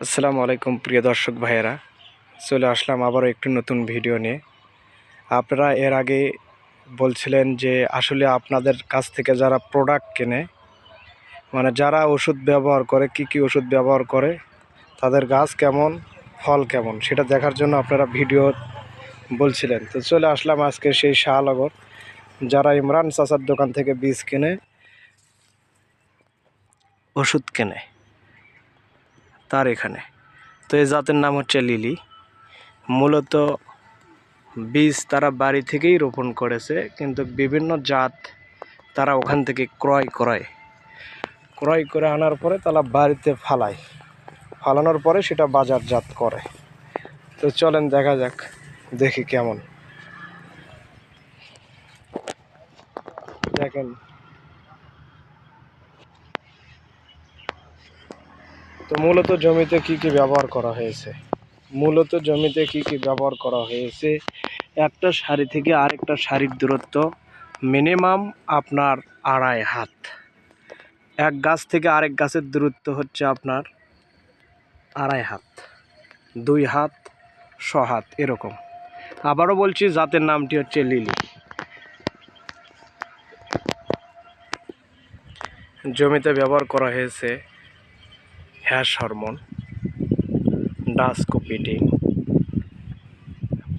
আসসালামু আলাইকুম প্রিয় দর্শক ভাইয়েরা, চলে আসলাম আবারও একটি নতুন ভিডিও নিয়ে। আপনারা এর আগে বলছিলেন যে আসলে আপনাদের কাছ থেকে যারা প্রোডাক্ট কেনে, মানে যারা ওষুধ ব্যবহার করে, কি ওষুধ ব্যবহার করে, তাদের গাছ কেমন, ফল কেমন, সেটা দেখার জন্য আপনারা ভিডিও বলছিলেন। তো চলে আসলাম আজকে সেই শাহনগর, যারা ইমরান চাচার দোকান থেকে বীজ কেনে, ওষুধ কেনে, তার এখানে। তো এই জাতের নাম হচ্ছে লিলি। মূলত বীজ তারা বাড়ি থেকেই রোপণ করেছে, কিন্তু বিভিন্ন জাত তারা ওখান থেকে ক্রয় করে আনার পরে তারা বাড়িতে ফালানোর পরে সেটা বাজারজাত করে। তো চলেন দেখা যাক, দেখি কেমন। দেখেন, তো মূলত জমিতে কি ব্যবহার করা হয়েছে, একটা সারি থেকে আরেকটা সারির দূরত্ব মিনিমাম আপনার 2.5 হাত। এক গাছ থেকে আরেক গাছের দূরত্ব হচ্ছে আপনার 2.5 হাত, 2 হাত, 6 হাত এরকম। আবারও বলছি, জাতের নামটি হচ্ছে লিলি। জমিতে ব্যবহার করা হয়েছে হ্যাশ হরমোন, ডাসকোপিটিন,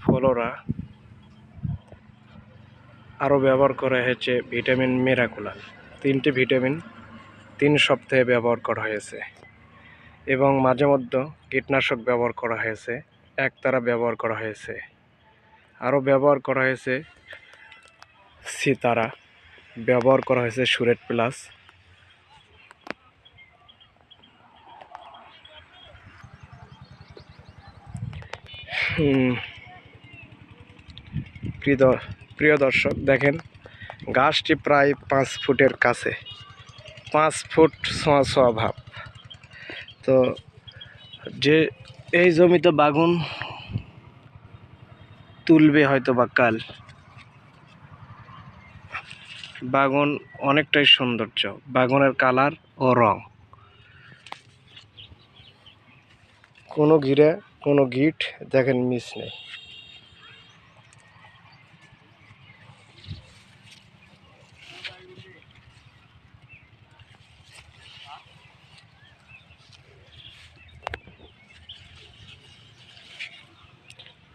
ফ্লোরা, আরও ব্যবহার করা হয়েছে ভিটামিন মিরাকুলাম। 3টি ভিটামিন 3 সপ্তাহে ব্যবহার করা হয়েছে, এবং মাঝে মধ্যে কীটনাশক ব্যবহার করা হয়েছে, একতারা ব্যবহার করা হয়েছে, আরও ব্যবহার করা হয়েছে সিতারা, ব্যবহার করা হয়েছে সুরেট প্লাস। প্রিয় দর্শক দেখেন, গাছটি প্রায় 5 ফুটের কাছে, 5 ফুট ছোঁয়া ভাব। তো যে এই জমিতে বাগুন তুলবে হয়তো বা কাল, বাগুন অনেকটাই সৌন্দর্য, বাগুনের কালার ও রং, কোনো ঘিরে কোনো গিট দেখেন মিস নেই।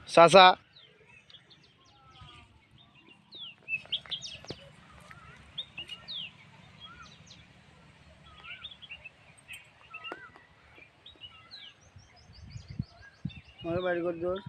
চাচা, বাড়ি কর দোষ